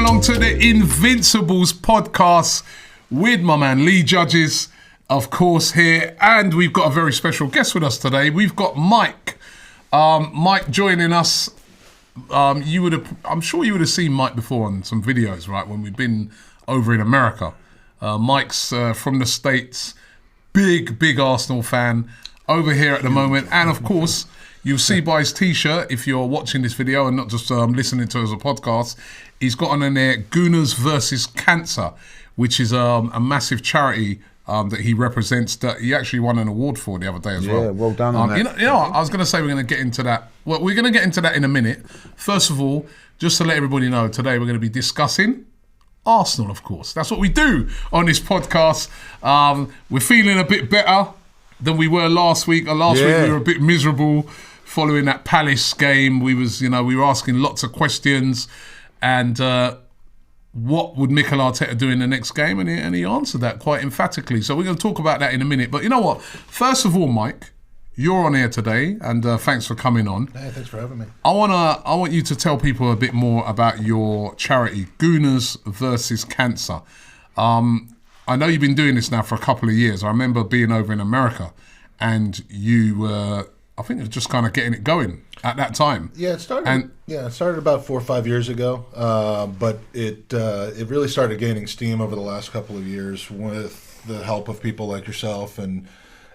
along to the Invincibles podcast with my man Lee Judges, of course, here. And we've got a very special guest with us today. We've got Mike. Mike joining us. I'm sure you would have seen Mike before on some videos, right, when we've been over in America. Mike's from the States, big Arsenal fan over here at the moment. And of course, you'll see by his t-shirt, if you're watching this video and not just listening to it as a podcast, he's got on in there Gooners versus Cancer, which is a massive charity that he represents, that he actually won an award for the other day as well. Yeah, well done on that. You know, I was going to say we're going to get into that. Well, we're going to get into that in a minute. First of all, just to let everybody know, today we're going to be discussing Arsenal, of course. That's what we do on this podcast. We're feeling a bit better than we were last week. Last week we were a bit miserable following that Palace game. We were asking lots of questions, and what would Mikel Arteta do in the next game? And he answered that quite emphatically. So we're going to talk about that in a minute. But you know what? First of all, Mike, you're on here today, and thanks for coming on. Hey, thanks for having me. I want you to tell people a bit more about your charity, Gooners versus Cancer. I know you've been doing this now for a couple of years. I remember being over in America, and you were, I think, just kind of getting it going at that time. Yeah, it started about 4 or 5 years ago, but it really started gaining steam over the last couple of years with the help of people like yourself and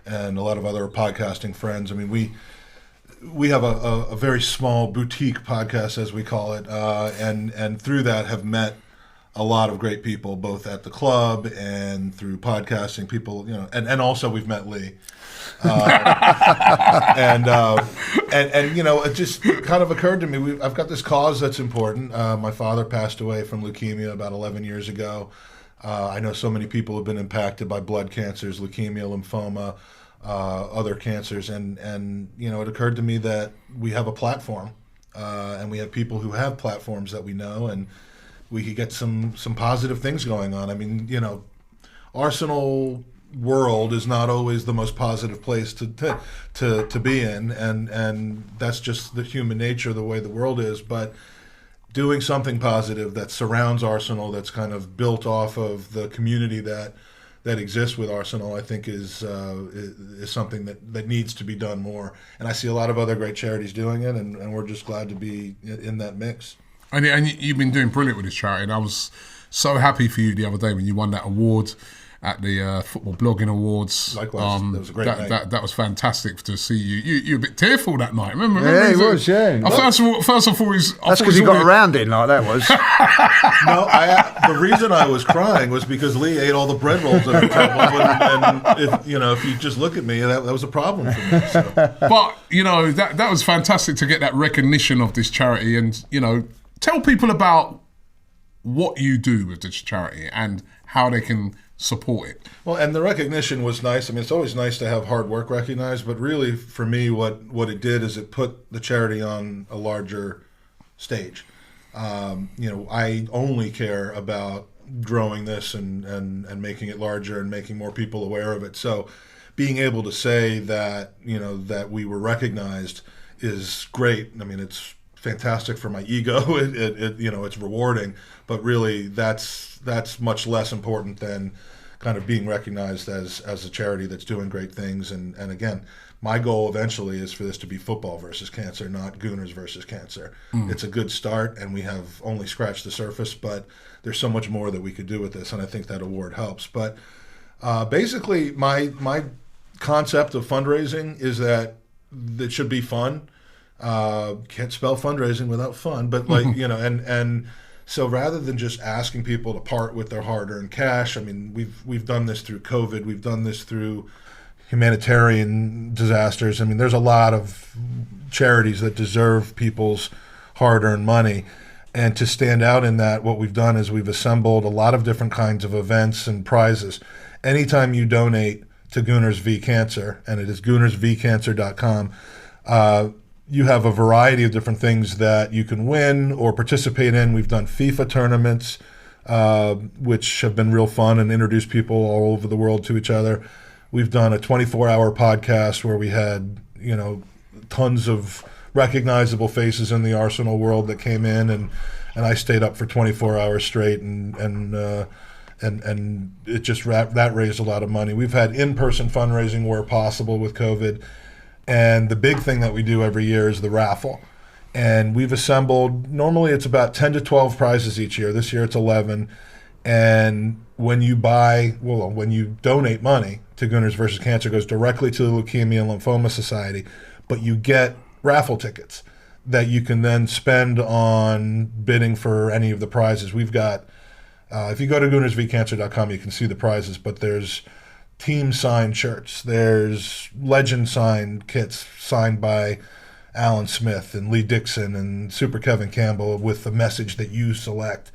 a lot of other podcasting friends. I mean, we have a very small boutique podcast, as we call it, and through that have met a lot of great people, both at the club and through podcasting. People, and also we've met Lee. And it just kind of occurred to me, I've got this cause that's important. My father passed away from leukemia about 11 years ago. I know so many people have been impacted by blood cancers, leukemia, lymphoma, other cancers, and it occurred to me that we have a platform, and we have people who have platforms that we know, and we could get some positive things going on. I mean, Arsenal world is not always the most positive place to be in, and that's just the human nature, the way the world is. But doing something positive that surrounds Arsenal, that's kind of built off of the community that exists with Arsenal, I think is something that needs to be done more. And I see a lot of other great charities doing it, and we're just glad to be in that mix. And you've been doing brilliant with this charity, and I was so happy for you the other day when you won that award at the Football Blogging Awards. Likewise, that was a great night. That was fantastic to see you. You were a bit tearful that night, remember? Yeah, he was, yeah. First of all, that's because he got around it like that was. No, the reason I was crying was because Lee ate all the bread rolls at the table, and if you just look at me, that was a problem for me. So. But that was fantastic to get that recognition of this charity, and tell people about what you do with this charity and how they can support it. Well, and the recognition was nice. I mean, it's always nice to have hard work recognized, but really for me what it did is it put the charity on a larger stage. I only care about growing this and making it larger and making more people aware of it. So being able to say that, that we were recognized is great. I mean, it's fantastic for my ego. It's rewarding, but really that's much less important than kind of being recognized as a charity that's doing great things. And again, my goal eventually is for this to be football versus cancer, not Gooners versus cancer. It's a good start, and we have only scratched the surface, but there's so much more that we could do with this, and I think that award helps. But basically, my concept of fundraising is that it should be fun. Can't spell fundraising without fun, but and so rather than just asking people to part with their hard-earned cash, I mean, we've done this through COVID, we've done this through humanitarian disasters. I mean, there's a lot of charities that deserve people's hard-earned money, and to stand out in that, what we've done is we've assembled a lot of different kinds of events and prizes. Anytime you donate to Gooners v Cancer, and it is goonersvcancer.com, you have a variety of different things that you can win or participate in. We've done FIFA tournaments, which have been real fun and introduced people all over the world to each other. We've done a 24-hour podcast where we had, tons of recognizable faces in the Arsenal world that came in and I stayed up for 24 hours straight, and it just that raised a lot of money. We've had in-person fundraising where possible with COVID, and the big thing that we do every year is the raffle. And we've assembled, normally it's about 10 to 12 prizes each year. This year it's 11. And when you donate money to Gooners versus Cancer, it goes directly to the Leukemia and Lymphoma Society, but you get raffle tickets that you can then spend on bidding for any of the prizes. We've got, if you go to goonersvcancer.com, you can see the prizes, but there's team signed shirts, there's legend signed kits signed by Emile Smith and Lee Dixon and Super Kevin Campbell with the message that you select.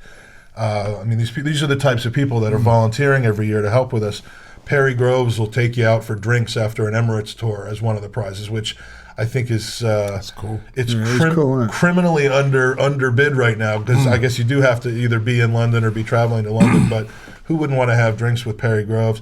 These are the types of people that are volunteering every year to help with us. Perry Groves will take you out for drinks after an Emirates tour as one of the prizes, which I think is that's cool. It's cool, isn't it? Criminally underbid right now, because I guess you do have to either be in London or be traveling to London. But who wouldn't want to have drinks with Perry Groves?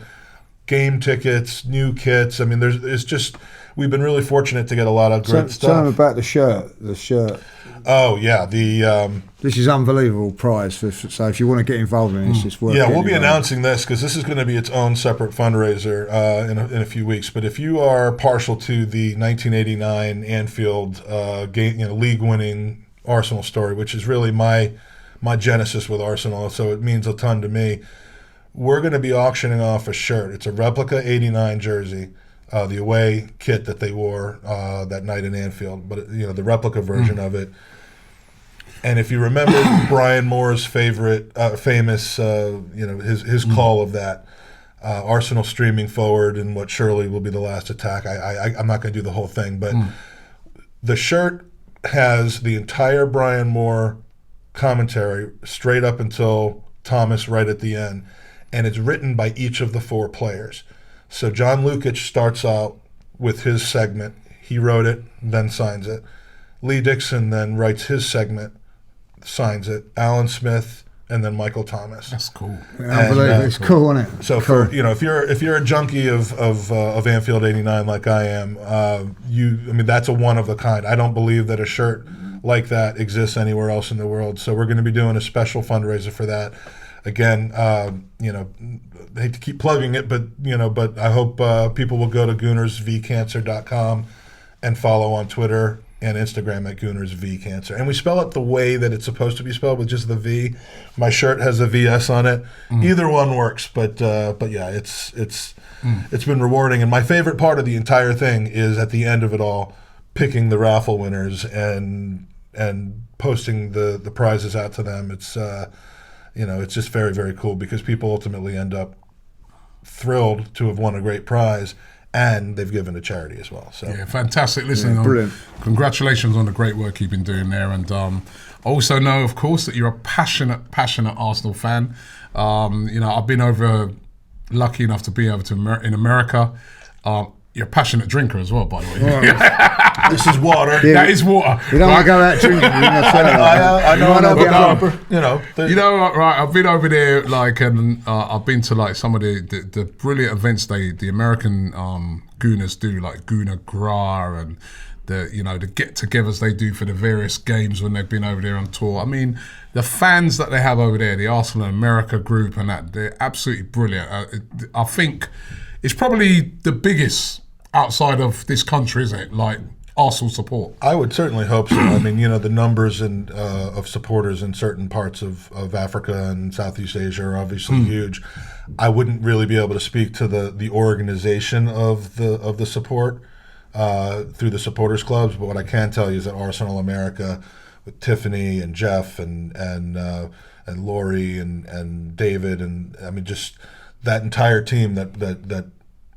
Game tickets, new kits. I mean, we've been really fortunate to get a lot of great stuff. Tell them about the shirt. The shirt. Oh yeah, this is unbelievable prize. So if you want to get involved in this, it's worth. Yeah, we'll be announcing this because this is going to be its own separate fundraiser in a few weeks. But if you are partial to the 1989 Anfield league-winning Arsenal story, which is really my genesis with Arsenal, so it means a ton to me. We're going to be auctioning off a shirt. It's a replica '89 jersey. The away kit that they wore that night in Anfield, but the replica version of it. And if you remember Brian Moore's famous his call of that Arsenal streaming forward and what surely will be the last attack. I'm not going to do the whole thing, but the shirt has the entire Brian Moore commentary straight up until Thomas right at the end, and it's written by each of the four players. So John Lukic starts out with his segment. He wrote it, then signs it. Lee Dixon then writes his segment, signs it. Alan Smith, and then Michael Thomas. That's cool. Unbelievable. It's cool, isn't it? So cool. For if you're a junkie of Anfield '89 like I am, that's a one of a kind. I don't believe that a shirt like that exists anywhere else in the world. So we're going to be doing a special fundraiser for that. Again, I hate to keep plugging it, but I hope people will go to goonersvcancer.com and follow on Twitter and Instagram at goonersvcancer. And we spell it the way that it's supposed to be spelled, with just the V. My shirt has a VS on it. Either one works, but yeah, it's been rewarding. And my favorite part of the entire thing is at the end of it all, picking the raffle winners and posting the prizes out to them. It's just very, very cool because people ultimately end up thrilled to have won a great prize, and they've given to charity as well. So yeah, fantastic. Listen, brilliant. Congratulations on the great work you've been doing there. And I also know, of course, that you're a passionate Arsenal fan. I've been lucky enough to be over in America. You're a passionate drinker as well, by the way. This is water. Yeah, that is water. You don't want to go out drinking. I know. Right. I've been over there, and I've been to some of the brilliant events the American Gooners do, like Gooner Gra and the get-togethers they do for the various games when they've been over there on tour. I mean, the fans that they have over there, the Arsenal America group, and that, they're absolutely brilliant. I think it's probably the biggest outside of this country, isn't it? Like Arsenal support. I would certainly hope so. I mean, the numbers of supporters in certain parts of Africa and Southeast Asia are obviously huge. I wouldn't really be able to speak to the organization of the support through the supporters clubs, but what I can tell you is that Arsenal America, with Tiffany and Jeff and Lori and David, and I mean just that entire team that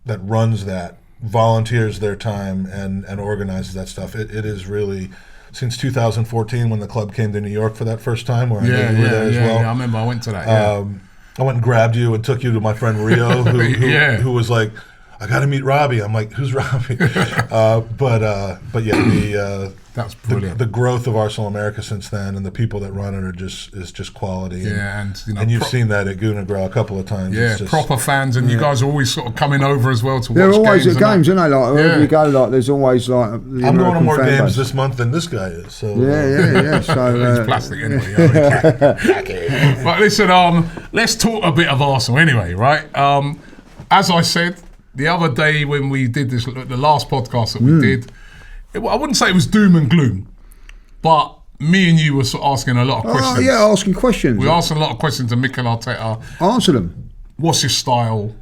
runs that, volunteers their time and organizes that stuff. It is really, since 2014 when the club came to New York for that first time, where I know you were there as well. Yeah, I remember I went to that. Yeah. I went and grabbed you and took you to my friend Rio, who was like, I got to meet Robbie. I'm like, who's Robbie? But yeah, that's brilliant. The growth of Arsenal America since then, and the people that run it is just quality. Yeah, and you've seen that at Gunagral a couple of times. Yeah, proper fans, and you guys are always sort of coming over as well to watch They're always games. at games, aren't they? Like wherever you go, like there's always like. I'm going to more games this month than this guy is. So yeah. So he's plastic anyway. But listen, let's talk a bit of Arsenal anyway, right? As I said the other day when we did this, the last podcast that we did, I wouldn't say it was doom and gloom, but me and you were sort of asking a lot of questions. Oh, yeah, asking questions. We were asking a lot of questions to Mikel Arteta. Answer them. What's his style?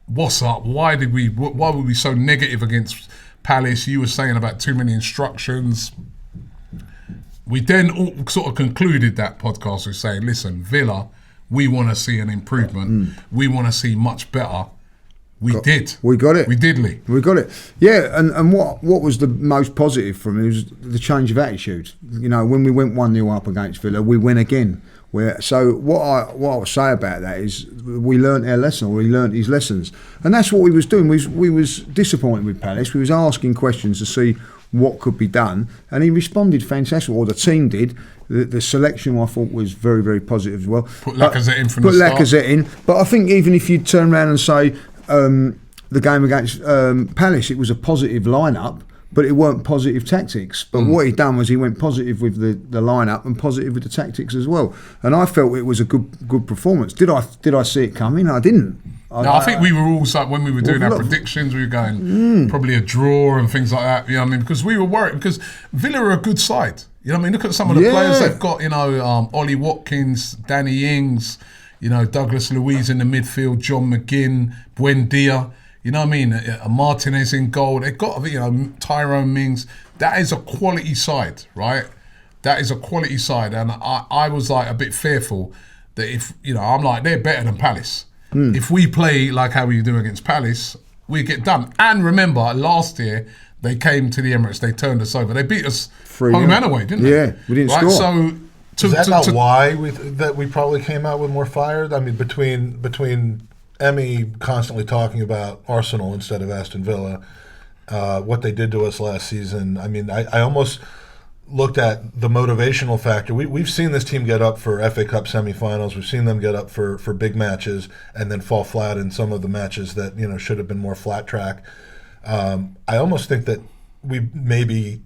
What's up? Why were we so negative against Palace? You were saying about too many instructions. We then all sort of concluded that podcast with saying, listen, Villa, we want to see an improvement. We want to see much better. We did. We got it. We did, Lee. We got it. Yeah, and what was the most positive from it was the change of attitude. You know, when we went 1-0 up against Villa, we went again. So what I would say about that is we learnt our lesson, or he learnt his lessons. And that's what we was doing. We was disappointed with Palace. We was asking questions to see what could be done, and he responded fantastic, or the team did. The selection I thought was very, very positive as well. Put Lacazette in from the start. Put Lacazette in. But I think even if you turn around and say the game against Palace, it was a positive lineup, but it weren't positive tactics. But what he done was he went positive with the lineup and positive with the tactics as well. And I felt it was a good performance. Did I see it coming? I didn't. I think we were also, when we were doing our predictions, we were going probably a draw and things like that. You know what I mean? Because we were worried, because Villa are a good side. You know what I mean? Look at some of the players they've got. You know, Ollie Watkins, Danny Ings. You know, Douglas Luiz in the midfield, John McGinn, Buendia. You know what I mean? Martinez in goal. They've got, you know, Tyrone Mings. That is a quality side, right? That is a quality side. And I was like a bit fearful that if, you know, I'm like, they're better than Palace. If we play like how we do against Palace, we get done. And remember, last year, they came to the Emirates, they turned us over. They beat us home and away, didn't they? Yeah, we didn't score. So, is that not why we probably came out with more fire? I mean, between Emmy constantly talking about Arsenal instead of Aston Villa, what they did to us last season. I mean, I almost looked at the motivational factor. We've seen this team get up for FA Cup semifinals. We've seen them get up for big matches and then fall flat in some of the matches that, you know, should have been more flat track. I almost think that we maybe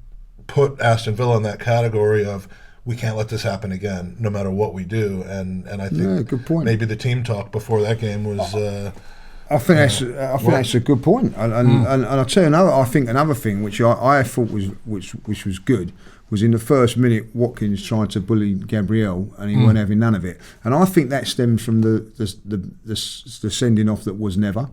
put Aston Villa in that category of, we can't let this happen again, no matter what we do. And I think good point. Maybe the team talk before that game was. I think that's a good point. And I'll tell you another thing which I thought which was good was in the first minute Watkins tried to bully Gabriel and he weren't having none of it. And I think that stems from the sending off that was never.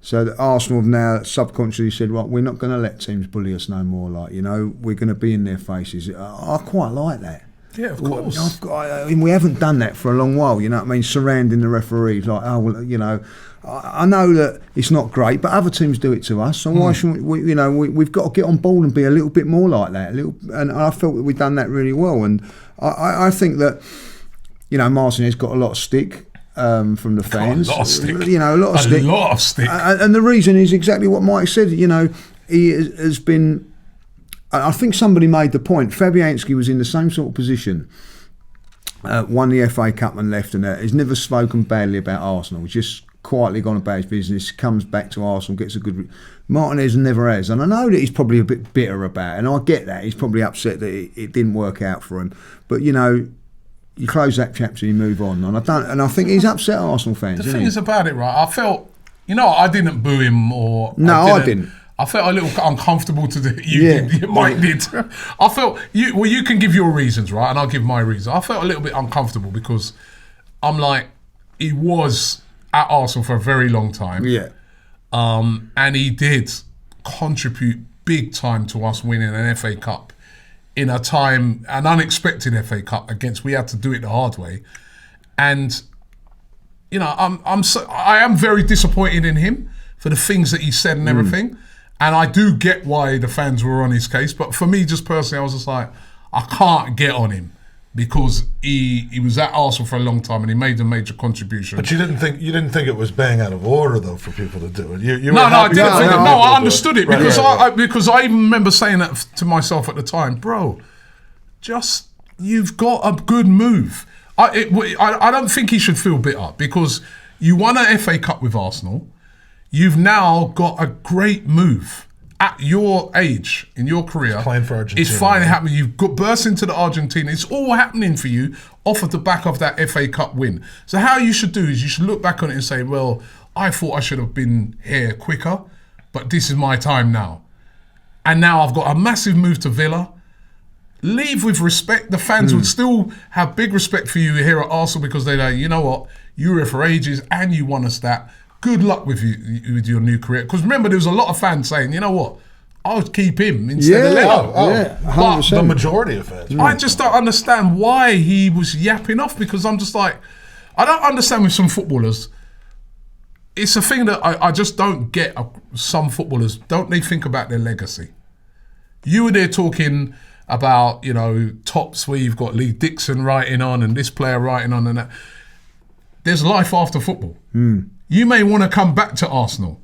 So that Arsenal have now subconsciously said, right, we're not going to let teams bully us no more. Like, you know, we're going to be in their faces. I quite like that. Yeah, of course. I mean, we haven't done that for a long while. You know what I mean? Surrounding the referees, like, oh, well, you know, I know that it's not great, but other teams do it to us. So why shouldn't we? You know, we've got to get on board and be a little bit more like that. And I felt that we've done that really well. And I think that, you know, Martinez got a lot of stick. From the fans, a lot of stick. You know, a lot of stick. And the reason is exactly what Mike said. You know, he has been. I think somebody made the point. Fabianski was in the same sort of position. Won the FA Cup and left, and he's never spoken badly about Arsenal. He's just quietly gone about his business. Comes back to Arsenal, gets a good. Martinez never has, and I know that he's probably a bit bitter about it, and I get that. He's probably upset that it didn't work out for him. But you know, you close that chapter, you move on, and I think he's upset Arsenal fans. The thing is about it, right? I felt, you know, I didn't boo him or. No, I didn't. I felt a little uncomfortable to the. Mike did. I felt you can give your reasons, right, and I'll give my reasons. I felt a little bit uncomfortable because I'm like, he was at Arsenal for a very long time. Yeah. And he did contribute big time to us winning an FA Cup in a time, an unexpected FA Cup we had to do it the hard way. And, you know, I am very disappointed in him for the things that he said and everything. And I do get why the fans were on his case. But for me, just personally, I was just like, I can't get on him because he was at Arsenal for a long time and he made a major contribution. But you didn't think it was bang out of order though for people to do it. I understood it because I even remember saying that to myself at the time, bro. You've got a good move. I don't think he should feel bitter because you won an FA Cup with Arsenal. You've now got a great move. At your age, in your career, it's playing for Argentina. It's finally happening. You've got burst into the Argentina. It's all happening for you off of the back of that FA Cup win. So how you should do is you should look back on it and say, well, I thought I should have been here quicker, but this is my time now. And now I've got a massive move to Villa. Leave with respect. The fans would still have big respect for you here at Arsenal because they're like, you know what, you were here for ages and you won us that. Good luck with you with your new career. Because remember, there was a lot of fans saying, you know what, I'll keep him instead of Leno. But the majority of fans. I just don't understand why he was yapping off because I'm just like, I don't understand with some footballers. It's a thing that I just don't get. Some footballers, don't they think about their legacy? You were there talking about, tops where you've got Lee Dixon writing on and this player writing on and that. There's life after football. You may want to come back to Arsenal.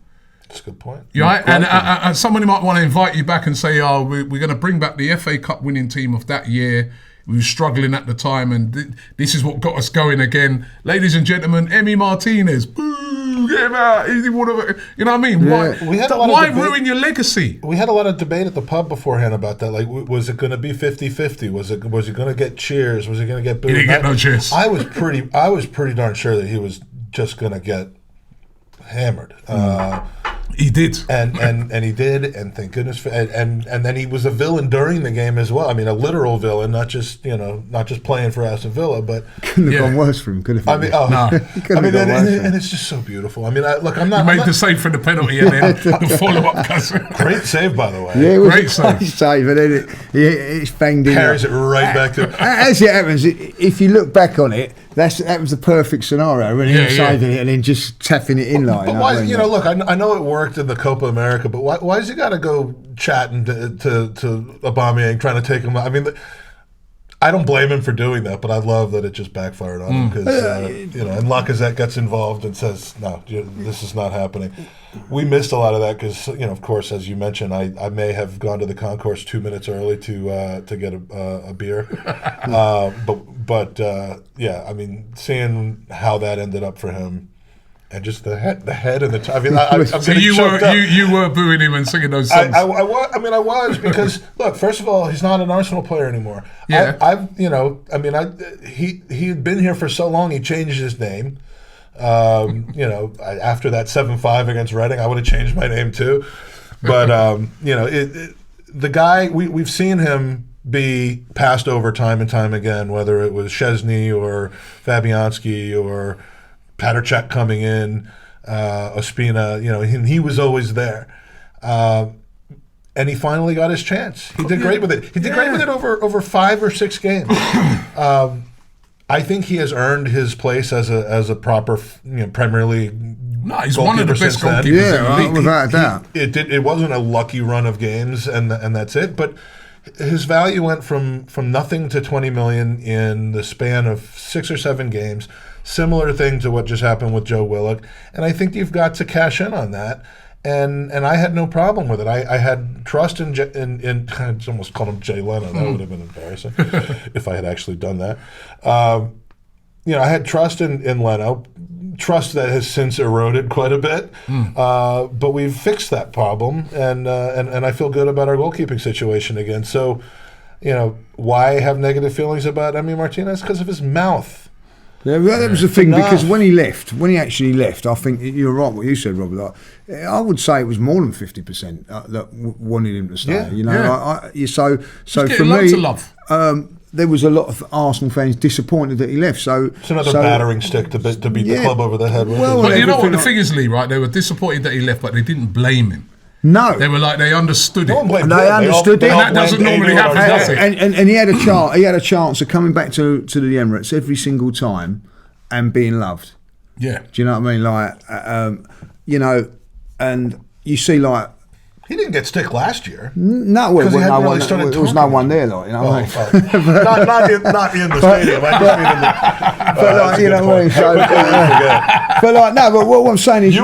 That's a good point. Right? And somebody might want to invite you back and say, we're going to bring back the FA Cup winning team of that year. We were struggling at the time and this is what got us going again. Ladies and gentlemen, Emi Martinez. Boo, get him out. You know what I mean? Yeah. Why ruin your legacy? We had a lot of debate at the pub beforehand about that. Like, was it going to be 50-50? Was he going to get cheers? Was he going to get booed? He didn't get no cheers. I was pretty darn sure that he was just going to get hammered. He did, and he did, and thank goodness for, and then he was a villain during the game as well. I mean, a literal villain, not just playing for Aston Villa, but couldn't have gone worse for him. Could have. I mean, and it's just so beautiful. I mean, I'm not. He made the save for the penalty and then the follow-up. Great save, by the way. Yeah, it was great save, and then it's banged in. Carries it right back to. As it happens, if you look back on it, that was the perfect scenario. Really, saving it and then just tapping it in like. But why? Look, I know it worked in the Copa America, but why has he got to go chatting to Aubameyang, trying to take him out? I mean, I don't blame him for doing that, but I love that it just backfired on him because and Lacazette gets involved and says, "No, this is not happening." We missed a lot of that because of course, as you mentioned, I may have gone to the concourse 2 minutes early to get a beer, but I mean, seeing how that ended up for him. And just the head and the top. I mean, I'm so you were booing him and singing those songs. I was because look. First of all, he's not an Arsenal player anymore. Yeah. He had been here for so long. He changed his name. After that 7-5 against Reading, I would have changed my name too. But the guy we've seen him be passed over time and time again, whether it was Szczesny or Fabianski or Paterchek coming in, Ospina, and he was always there. And he finally got his chance. He did great with it. He did great with it over 5 or 6 games. I think he has earned his place as a proper Premier League. No, he's one of the best goalkeepers in the league. Without a doubt. It wasn't a lucky run of games, and that's it. But his value went from nothing to 20 million in the span of 6 or 7 games. Similar thing to what just happened with Joe Willock, and I think you've got to cash in on that. And I had no problem with it. I had trust in I almost called him Jay Leno. That would have been embarrassing if I had actually done that. I had trust in Leno. Trust that has since eroded quite a bit, but we've fixed that problem, and I feel good about our goalkeeping situation again. So, why have negative feelings about Emi Martinez? Because of his mouth. Yeah, that was the thing, because when he actually left, I think you're right what you said, Robert. I would say it was more than 50% that wanted him to stay. So for me, there was a lot of Arsenal fans disappointed that he left. So it's another battering stick to beat the club over the head with. But you know what the thing is, Lee, right? They were disappointed that he left, but they didn't blame him. No, they were like they understood it. They understood it, and that doesn't normally happen. And he had a chance. He had a chance of coming back to the Emirates every single time and being loved. Yeah, do you know what I mean? Like, and you see, like, He didn't get stick last year. No, there was no one there, like, you know. Not in the stadium. I just mean in the. But like, you know what I mean. So, but like, no. But what I'm saying is,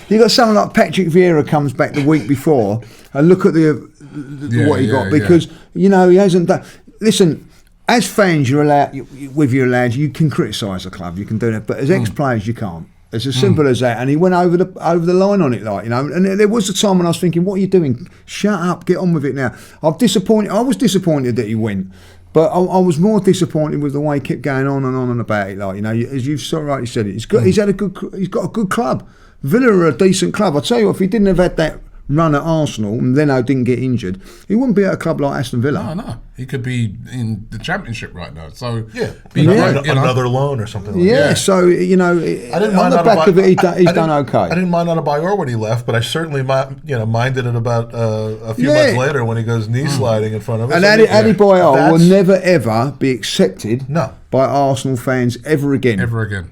you got someone like Patrick Vieira comes back the week before, and look at what he got, because you know he hasn't done. Listen, as fans, you're allowed. With your lads, you can criticise the club. You can do that, but as ex-players, you can't. It's as simple as that, and he went over the line on it, like, you know. And there was a time when I was thinking, "What are you doing? Shut up, get on with it now." I was disappointed that he went, but I was more disappointed with the way he kept going on and about it, like, you know. As you've so rightly said it, he's got a good club. Villa are a decent club. I tell you what, if he didn't have had that run at Arsenal and then I didn't get injured, he wouldn't be at a club like Aston Villa. No, he could be in the Championship right now. So another loan or something like that. Yeah, so you know, on the back of it, he's done okay. I didn't mind Adebayor when he left, but I certainly minded it about a few months later when he goes knee sliding in front of us. And Adebayor will never ever be accepted. No. By Arsenal fans ever again. Ever again.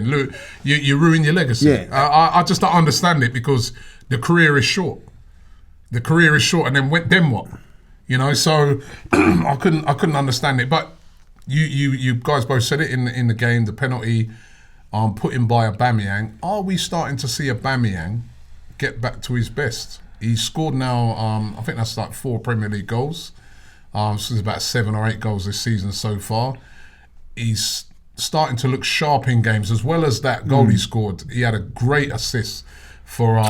Look, you ruin your legacy. Yeah. I just don't understand it, because the career is short. And then what? You know, so I couldn't understand it. But you guys both said it in the game, the penalty put in by Aubameyang. Are we starting to see Aubameyang get back to his best? He's scored now, I think that's like 4 Premier League goals. So there's about 7 or 8 goals this season so far. He's starting to look sharp in games, as well as that goal he scored. He had a great assist for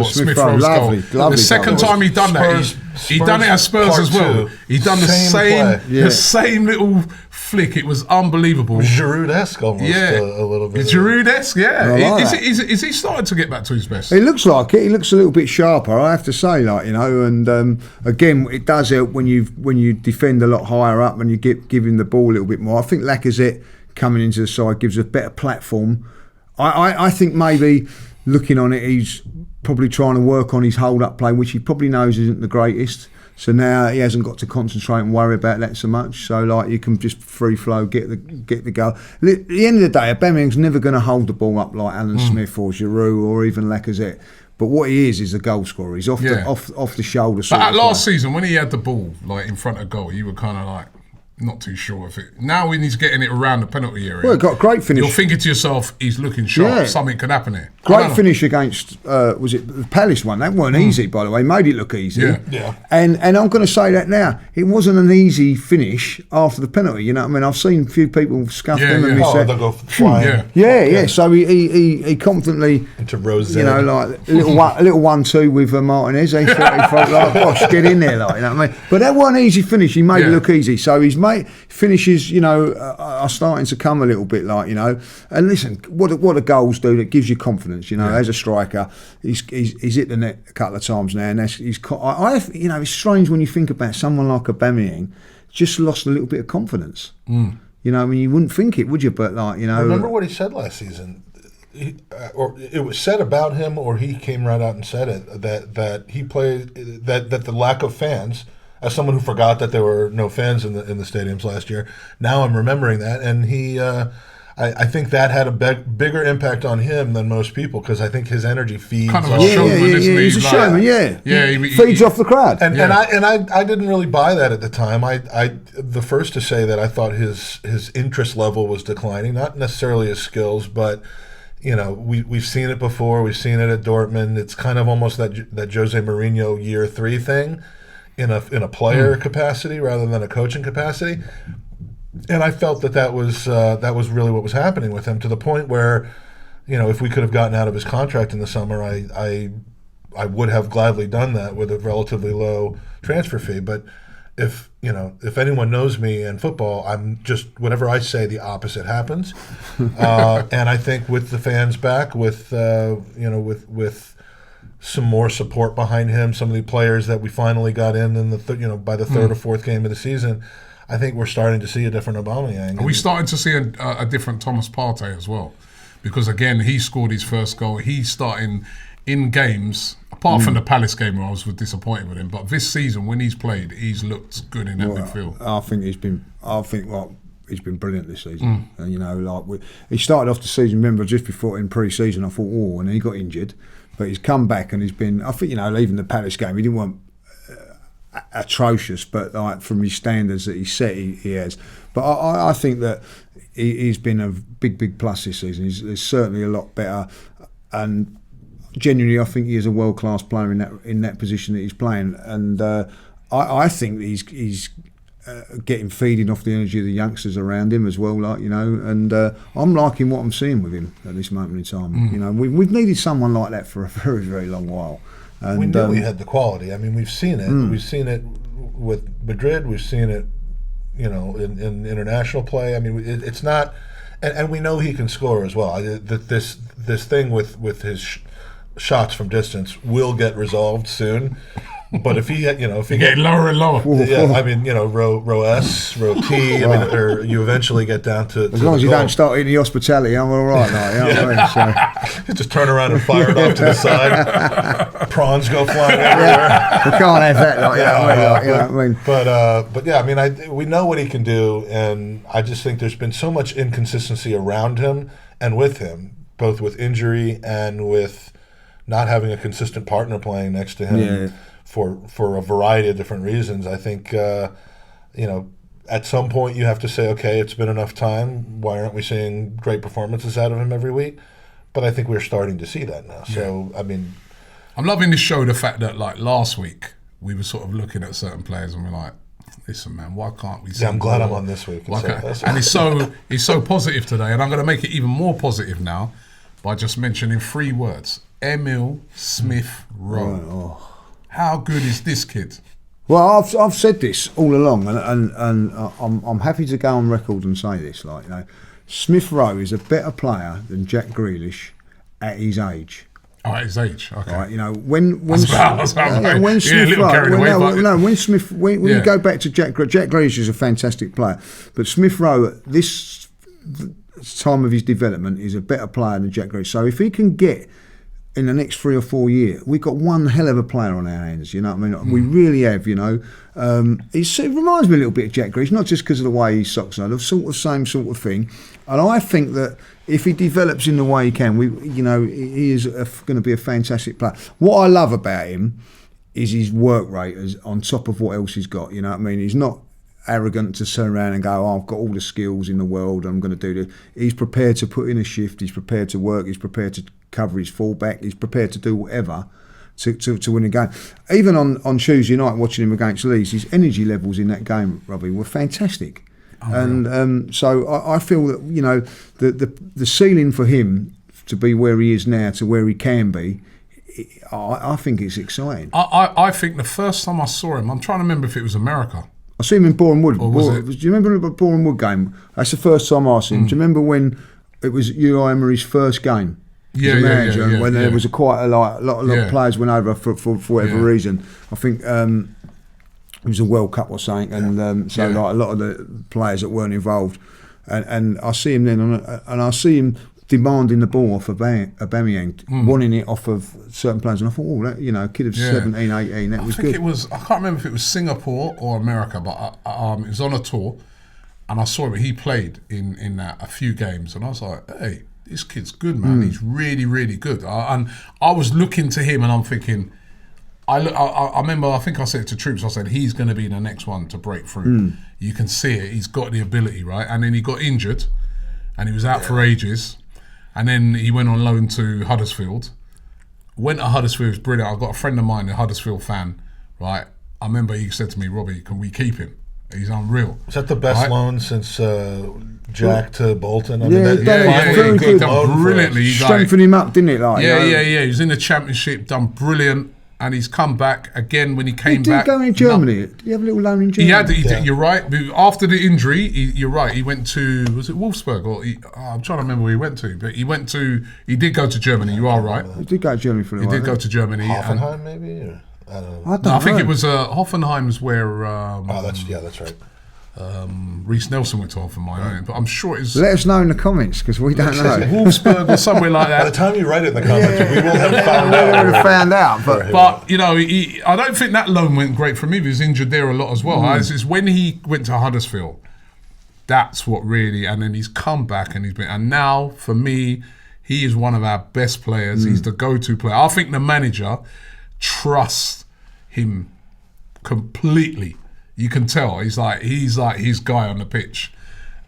Smith Rowe's goal. The second time he done that, he done it at Spurs as well. He done the same little flick. It was unbelievable. Giroud-esque almost, a little bit. Giroud-esque, yeah. Is he starting to get back to his best? He looks like it. He looks a little bit sharper, I have to say, like, you know. And again, it does help when you defend a lot higher up and you give him the ball a little bit more. I think Lacazette coming into the side gives a better platform. I think maybe looking on it, he's probably trying to work on his hold-up play, which he probably knows isn't the greatest. So now he hasn't got to concentrate and worry about that so much. So like, you can just free flow, get the goal. At the end of the day, Aubameyang's never going to hold the ball up like Alan Smith or Giroud or even Lacazette. But what he is a goal scorer. He's off the shoulder. But at last season, when he had the ball like in front of goal, you were kind of like, not too sure if it. Now when he's getting it around the penalty area, well, got a great finish. You're thinking to yourself, he's looking sharp. Yeah. Something could happen here. Great finish against was it the Palace one? That weren't easy, by the way. Made it look easy. Yeah. And I'm going to say that now. It wasn't an easy finish after the penalty. You know what I mean? I've seen a few people scuff them and they'll go flying. Yeah. So he confidently into Rose. You know, like a little 1-2 with Martinez. He thought like, gosh, get in there, like, you know what I mean? But that wasn't an easy finish. He made it look easy. So his finishes, you know, are starting to come a little bit, like, you know. And listen, what the goals do, that gives you confidence. You know, as a striker, he's hit the net a couple of times now, and you know, it's strange when you think about someone like Aubameyang just lost a little bit of confidence. You know, I mean, you wouldn't think it, would you? But like, you know, remember what he said last season, or it was said about him, or he came right out and said it that he played that the lack of fans. As someone who forgot that there were no fans in the stadiums last year, now I'm remembering that, and he. I think that had a bigger impact on him than most people, because I think his energy feeds. Kind of a showman, isn't he? He's a showman, he feeds off the crowd. And I didn't really buy that at the time. I the first to say that I thought his interest level was declining, not necessarily his skills, but you know, we've seen it before. We've seen it at Dortmund. It's kind of almost that Jose Mourinho year 3 thing, in a player capacity rather than a coaching capacity. And I felt that was really what was happening with him, to the point where, you know, if we could have gotten out of his contract in the summer, I would have gladly done that with a relatively low transfer fee. But if anyone knows me in football, I'm just, whenever I say, the opposite happens. And I think with the fans back, with some more support behind him, some of the players that we finally got in the by the third or fourth game of the season, I think we're starting to see a different Aubameyang. Are we starting to see a different Thomas Partey as well? Because again, he scored his first goal. He's starting in games, apart from the Palace game where I was disappointed with him. But this season, when he's played, he's looked good in that midfield. I think he's been brilliant this season. And, you know, like he started off the season. Remember, just before in pre-season, I thought, and then he got injured. but he's come back and he's been. I think even the Palace game, he didn't want atrocious, but like from his standards that he set, he has. But I think that he's been a big plus this season. He's certainly a lot better, and genuinely, I think he is a world-class player in that position that he's playing. And I think that he's getting feeding off the energy of the youngsters around him as well, and I'm liking what I'm seeing with him at this moment in time. We've needed someone like that for a very, very long while. And we knew we had the quality. I mean, we've seen it. We've seen it with Madrid. We've seen it, in international play. I mean, it's not, and we know he can score as well. This thing with his shots from distance will get resolved soon. But if he get lower and lower, I mean, row S, row T, or you eventually get down to as long as you don't start eating the hospitality, I'm all right. So. Just turn around and fire it off to the side. Prawns go flying everywhere. We can't have that, But yeah, I mean, we know what he can do, and I just think there's been so much inconsistency around him and with him, both with injury and with not having a consistent partner playing next to him. Yeah. For a variety of different reasons. I think, at some point you have to say, okay, it's been enough time. Why aren't we seeing great performances out of him every week? But I think we're starting to see that now. So, I mean... I'm loving this show, the fact that, like, last week, we were sort of looking at certain players and we're like, listen, man, why can't we see... Yeah, I'm glad I'm on this week. And he's so positive today, and I'm going to make it even more positive now by just mentioning 3 words. Emile Smith Rowe. How good is this kid? Well, I've said this all along, and I'm happy to go on record and say this. Smith Rowe is a better player than Jack Grealish at his age. Oh, at his age, okay. Right, when you go back to Jack Grealish is a fantastic player, but Smith Rowe at this time of his development is a better player than Jack Grealish. So if he can get in the next 3 or 4 years, we've got one hell of a player on our hands. You know what I mean? We really have. It reminds me a little bit of Jack Grealish, not just because of the way he socks on, same sort of thing. And I think that if he develops in the way he can, he is going to be a fantastic player. What I love about him is his work rate on top of what else he's got. You know what I mean? He's not arrogant to turn around and go, I've got all the skills in the world, I'm going to do this. He's prepared to put in a shift, he's prepared to work, he's prepared to cover his fullback, he's prepared to do whatever to win a game. Even on Tuesday night, watching him against Leeds, his energy levels in that game, Robbie, were fantastic. And so I feel that, the ceiling for him to be where he is now to where he can be, I think it's exciting. I think the first time I saw him, I'm trying to remember if it was America. I see him in Boreham Wood. Do you remember the Boreham Wood game? That's the first time I saw him. Do you remember when it was Pierre-Emerick's first game? When there was quite a lot of players went over for whatever reason. I think it was a World Cup or something, and a lot of the players that weren't involved. And I see him then, and I see him demanding the ball off of Aubameyang, wanting it off of certain players. And I thought, that, kid of 17, 18, that was good. I can't remember if it was Singapore or America, but it was on a tour, and I saw him. He played in that a few games, and I was like, hey, this kid's good, man. He's really, really good. And I was looking to him, and I'm thinking, I remember, I think I said to Troops, I said, he's going to be the next one to break through. You can see it. He's got the ability, right? And then he got injured, and he was out for ages. And then he went on loan to Huddersfield. Went to Huddersfield, it was brilliant. I've got a friend of mine, a Huddersfield fan, right? I remember he said to me, Robbie, can we keep him? He's unreal. Is that the best loan since Jack to Bolton? Very good. Done brilliantly. Strengthened him up, didn't it? He was in the Championship, done brilliant. And he's come back again when he came back. He did go in Germany. Did he have a little loan in Germany? He did, you're right. After the injury, you're right. He went to, was it Wolfsburg? I'm trying to remember where he went to. But he did go to Germany. You are right. He did go to Germany for a while. He did go to Germany. Hoffenheim, maybe? Or, I don't know. I think it was Hoffenheim's where... that's right. Reece Nelson went to Hoffenheim, but I'm sure it's... Let us know in the comments, because we don't know. Wolfsburg or somewhere like that. By the time you write it in the comments, we will have found out. But I don't think that loan went great for him. He was injured there a lot as well. It's when he went to Huddersfield, that's what really... And then he's come back and he's been... And now, for me, he is one of our best players. He's the go-to player. I think the manager trusts him completely. You can tell he's like his guy on the pitch,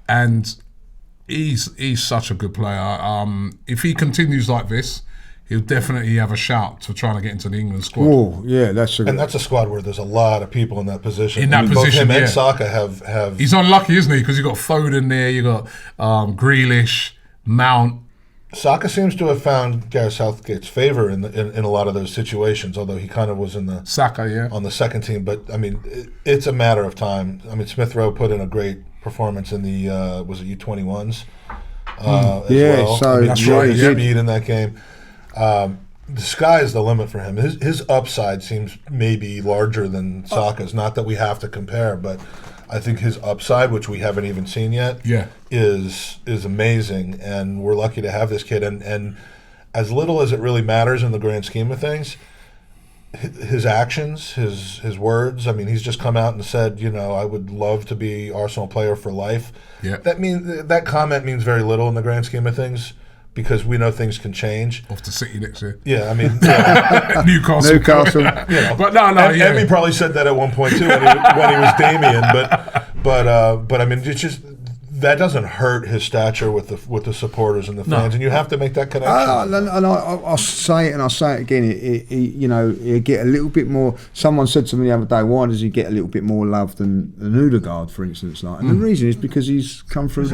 and he's such a good player. If he continues like this, he'll definitely have a shout for trying to get into the England squad. Oh, yeah, that's a squad where there's a lot of people in that position. Both him and Saka have. He's unlucky, isn't he? Because you got Foden there, you got Grealish, Mount. Saka seems to have found Gareth Southgate's favour in a lot of those situations, although he kind of was in the on the second team. But I mean, it's a matter of time. I mean, Smith Rowe put in a great performance in the was it U21s as well. So I mean, that's right. Speed in that game. The sky is the limit for him. His upside seems maybe larger than Saka's. Not that we have to compare, but I think his upside, which we haven't even seen yet, is amazing, and we're lucky to have this kid. And as little as it really matters in the grand scheme of things, his actions, his words. I mean, he's just come out and said, I would love to be Arsenal player for life. Yeah. That comment means very little in the grand scheme of things, because we know things can change. Off to City next year. Yeah, I mean, Newcastle. But no, Emmy probably said that at one point too when he was Damien. But I mean, it's just that doesn't hurt his stature with the supporters and the fans, and you have to make that connection. I'll say it and I'll say it again. He'll get a little bit more. Someone said to me the other day, why does he get a little bit more love than Odegaard, for instance? And the reason is because he's come through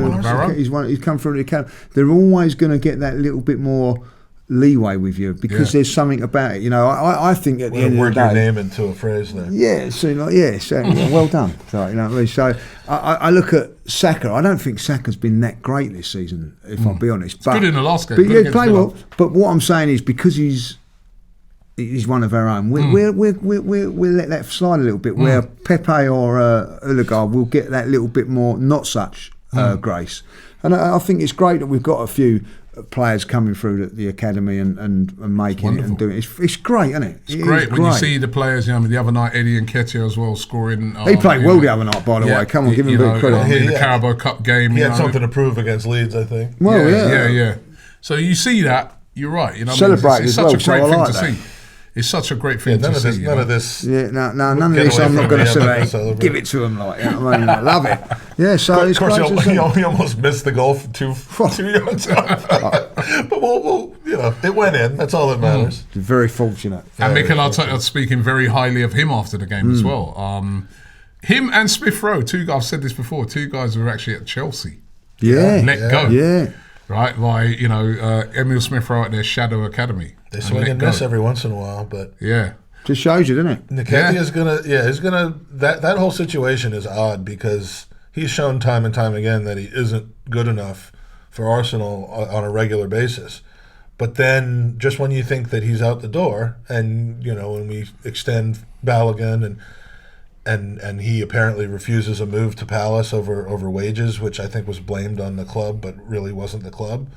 he's come through the academy. They're always going to get that little bit more leeway with you because there's something about it. I think at the end of the day, your name into a phrase there. Yeah, so well done. So, you know what I mean? So I look at Saka. I don't think Saka's been that great this season, if I'll be honest. But good in the last game. But yeah, play well. But what I'm saying is because he's one of our own, we'll let that slide a little bit. Where Pepe or Odegaard will get that little bit more not such grace. And I think it's great that we've got a few players coming through the academy and making it and doing it. It's great, isn't it? It's great when you see the players. The other night Eddie Nketiah as well scoring. He played well the other night, by the way. Come on, give him a bit of credit. In the Carabao Cup game, he had something to prove against Leeds, I think. Well, yeah. So you see that, you're right. Celebrate it's as such well. a great thing to see. It's such a great thing to see. None of this. Yeah, none of this. I'm not going to say give it to him like. I mean, I love it. Yeah, so of course, he almost missed the goal from too young. But we'll, it went in. That's all that matters. Very fortunate. And Mikel Arteta speaking very highly of him after the game as well. Him and Smith Rowe, I've said this before. Two guys who were actually at Chelsea. Let go. Yeah. Right, by Emile Smith Rowe at their Shadow Academy. They swing and miss every once in a while, but just shows you, doesn't it? Nketiah is gonna. That whole situation is odd because he's shown time and time again that he isn't good enough for Arsenal on a regular basis. But then, just when you think that he's out the door, and when we extend Balogun and he apparently refuses a move to Palace over wages, which I think was blamed on the club, but really wasn't the club.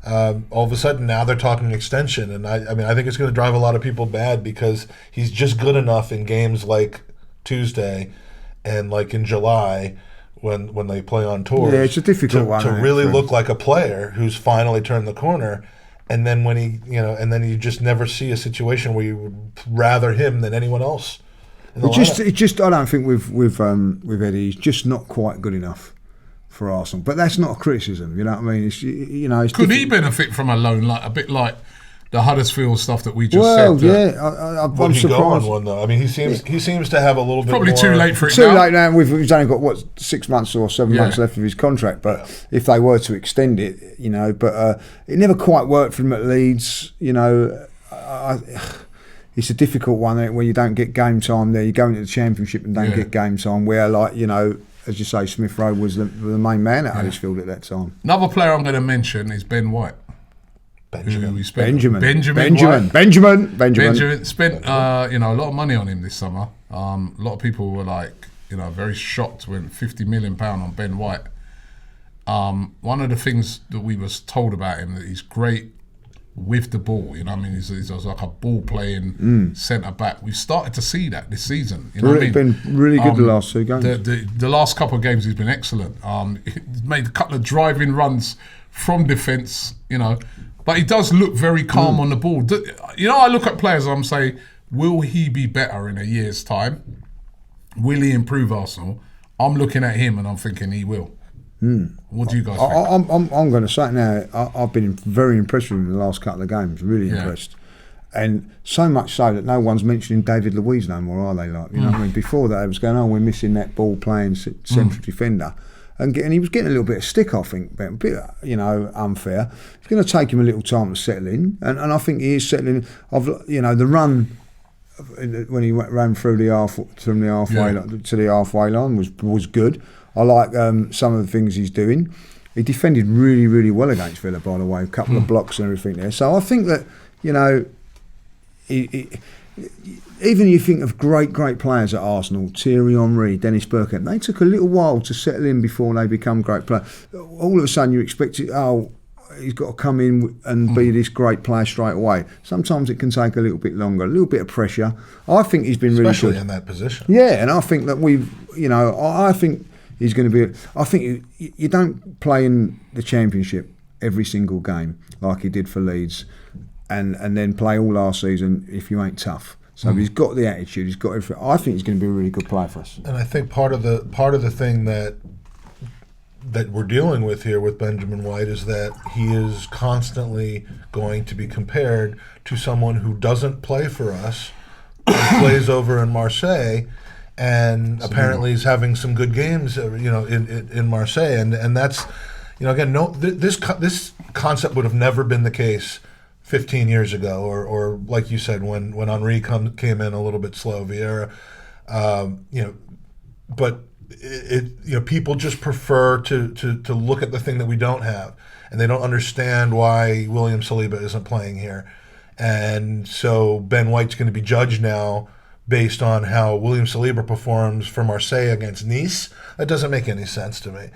All of a sudden now they're talking extension, and I think it's going to drive a lot of people mad because he's just good enough in games like Tuesday and like in July when they play on tours. Yeah, it's a difficult one to really look like a player who's finally turned the corner. And then when you just never see a situation where you would rather him than anyone else. It just I don't think with Eddie, he's just not quite good enough for Arsenal. But that's not a criticism, you know what I mean? It's could he benefit from a loan, like a bit like the Huddersfield stuff that we just said? I'm surprised. Go on one though. I mean, he seems to have a little bit. Probably more... too late for it. Too late now. He's only got 6 months or 7 months left of his contract. But if they were to extend it, but it never quite worked for him at Leeds. It's a difficult one where you don't get game time there. You go into the Championship and don't get game time. Where, as you say, Smith Rowe was the main man at Huddersfield at that time. Another player I'm going to mention is Ben White. Benjamin spent a lot of money on him this summer. A lot of people were very shocked when £50 million on Ben White. One of the things that we was told about him that he's great with the ball, he's like a ball playing centre back. We've started to see that this season. He's been really good the last 2 games. The last couple of games he's been excellent. He's made a couple of driving runs from defence, But he does look very calm on the ball. You know, I look at players and I'm saying, will he be better in a year's time? Will he improve Arsenal? I'm looking at him and I'm thinking he will. What do you guys think? I'm going to say it now. I've been very impressed with him in the last couple of games. Really impressed. And so much so that no one's mentioning David Luiz no more, are they? Like, you know what I mean? Before that, it was going, we're missing that ball playing central defender. And he was getting a little bit of stick, I think, but a bit, unfair. It's going to take him a little time to settle in. And I think he is settling in. The run when he ran through the halfway line, to the halfway line was good. I like some of the things he's doing. He defended really, really well against Villa, by the way. A couple of blocks and everything there. So I think that, even you think of great players at Arsenal, Thierry Henry, Dennis Bergkamp, they took a little while to settle in before they become great players. All of a sudden you expect it, he's got to come in and be this great player straight away. Sometimes it can take a little bit longer, a little bit of pressure. I think he's been really good. Especially in that position. Yeah, and I think that I think he's going to be... I think you don't play in the Championship every single game like he did for Leeds and then play all last season if you ain't tough. So he's got the attitude, he's got everything. I think he's going to be a really good player for us. And I think part of the thing that we're dealing with here with Benjamin White is that he is constantly going to be compared to someone who doesn't play for us, and plays over in Marseille, and apparently is having some good games, in Marseille, and that's, again, this concept would have never been the case 15 years ago, or like you said, when Henry came in a little bit slow, Vieira, but people just prefer to look at the thing that we don't have, and they don't understand why William Saliba isn't playing here, and so Ben White's going to be judged now based on how William Saliba performs for Marseille against Nice. That doesn't make any sense to me.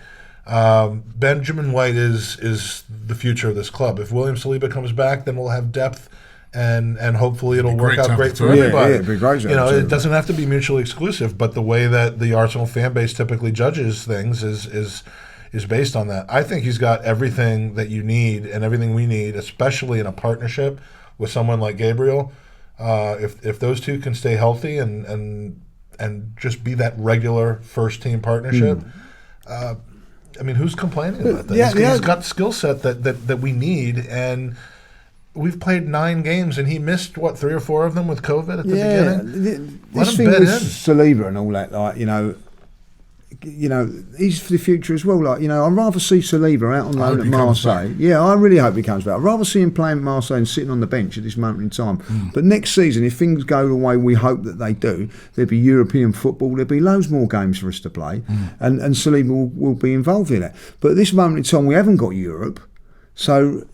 Benjamin White is the future of this club. If William Saliba comes back, then we'll have depth, and hopefully it'll work out great for everybody. It'd be great. It doesn't have to be mutually exclusive, but the way that the Arsenal fan base typically judges things is based on that. I think he's got everything that you need and everything we need, especially in a partnership with someone like Gabriel. If those two can stay healthy and just be that regular first team partnership. Who's complaining about that? He's got the skill set that we need, and we've played 9 games, and he missed 3 or 4 of them with COVID at the beginning. This thing with Saliba and all that, he's for the future as well. I'd rather see Saliba out on loan at Marseille. Yeah, I really hope he comes back. I'd rather see him playing at Marseille and sitting on the bench at this moment in time. But next season, if things go the way we hope that they do, there'll be European football, there'll be loads more games for us to play, and Saliba will be involved in it. But at this moment in time, we haven't got Europe. So,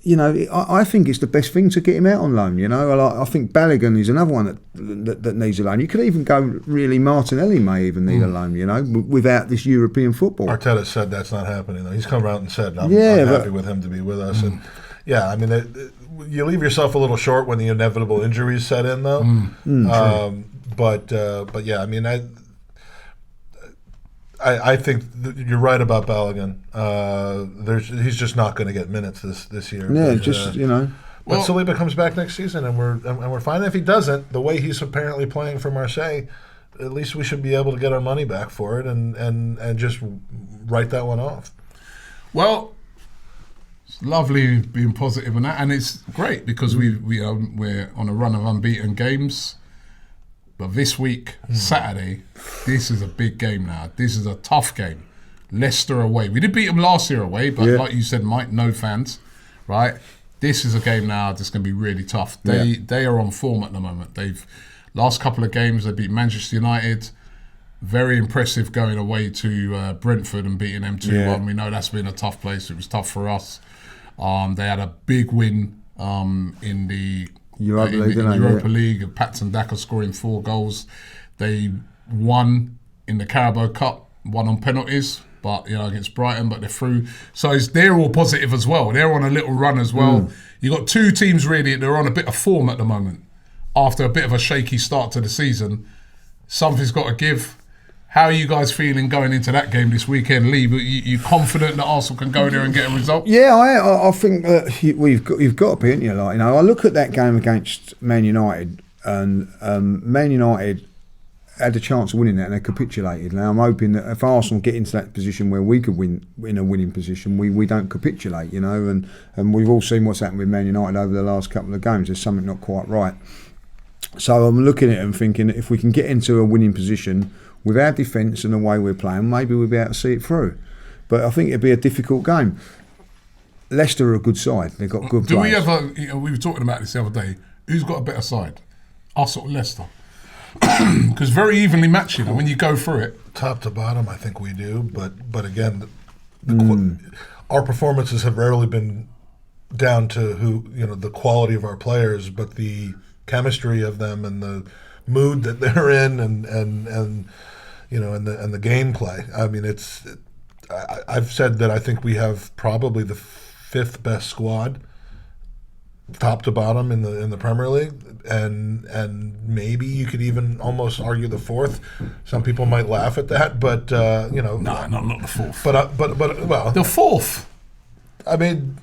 I think it's the best thing to get him out on loan, I think Balogun is another one that needs a loan. You could even go, really, Martinelli may even need a loan, without this European football. Arteta said that's not happening, though. He's come out and said, I'm happy with him to be with us. And, you leave yourself a little short when the inevitable injuries set in, though. But I think you're right about Balogun. He's just not going to get minutes this year. Yeah, But Saliba comes back next season, and we're fine. If he doesn't, the way he's apparently playing for Marseille, at least we should be able to get our money back for it and just write that one off. Well, it's lovely being positive on that, and it's great because we're on a run of unbeaten games. But this week, Saturday, this is a big game now. This is a tough game. Leicester away. We did beat them last year away, but like you said, Mike, no fans, right? This is a game now that's going to be really tough. They are on form at the moment. Last couple of games, they beat Manchester United. Very impressive going away to Brentford and beating them 2-1. We know that's been a tough place. It was tough for us. They had a big win in the Europa League, Patson Daka scoring 4 goals. They won in the Carabao Cup, won on penalties, but against Brighton, but they're through. So they're all positive as well. They're on a little run as well. You've got 2 teams really, they're on a bit of form at the moment. After a bit of a shaky start to the season, something's got to give. How are you guys feeling going into that game this weekend, Lee? You confident that Arsenal can go there and get a result? Yeah, I think that you've got to be, haven't you? Like, you know, I look at that game against Man United, and Man United had a chance of winning that and they capitulated. Now I'm hoping that if Arsenal get into that position where we could win in a winning position, we don't capitulate, you know. And we've all seen what's happened with Man United over the last couple of games. There's something not quite right. So I'm looking at it and thinking, if we can get into a winning position with our defence and the way we're playing, maybe we'll be able to see it through. But I think it'd be a difficult game. Leicester are a good side. They've got good players. Do we ever, you know, we were talking about this the other day, who's got a better side? Arsenal or Leicester? Because very evenly matched, you know, when you go through it. Top to bottom, I think we do. But again, our performances have rarely been down to the quality of our players, but the chemistry of them and the mood that they're in and you know, and the gameplay. I mean, I've said that I think we have probably the 5th best squad, top to bottom in the Premier League, and maybe you could even almost argue the 4th. Some people might laugh at that, but you know, no, not the 4th. But well, the 4th. I mean.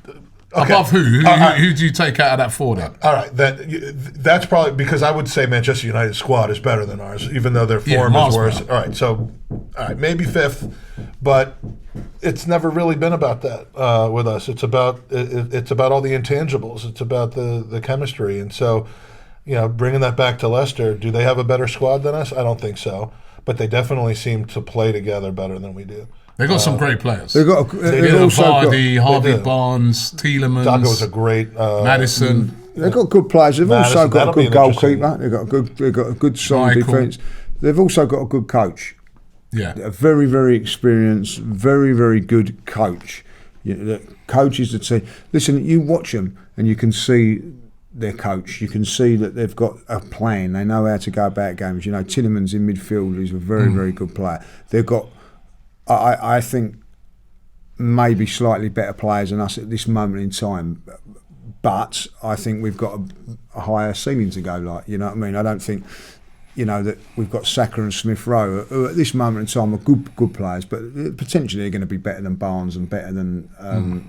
Okay. Above who? Who do you take out of that 4 then? All right, that's probably because I would say Manchester United's squad is better than ours, even though their form is worse. All right, so maybe 5th, but it's never really been about that with us. It's about all the intangibles. It's about the chemistry, and so, you know, bringing that back to Leicester, do they have a better squad than us? I don't think so, but they definitely seem to play together better than we do. They've got some great players. They've also Vardy, Harvey Barnes, Tielemans. Dago's a great Madison. They've got good players. They've also got a good goalkeeper. They've got a good solid defence. They've also got a good coach. Yeah, a very, very experienced, very, very good coach. The coaches that say, listen, you watch them and you can see their coach. You can see that they've got a plan. They know how to go about games. You know, Tielemans in midfield is a very, very good player. They've got, I think, maybe slightly better players than us at this moment in time, but I think we've got a higher ceiling to go. Like, you know what I mean? I don't think, you know, that we've got Saka and Smith Rowe, who at this moment in time are good players, but potentially they're going to be better than Barnes and better than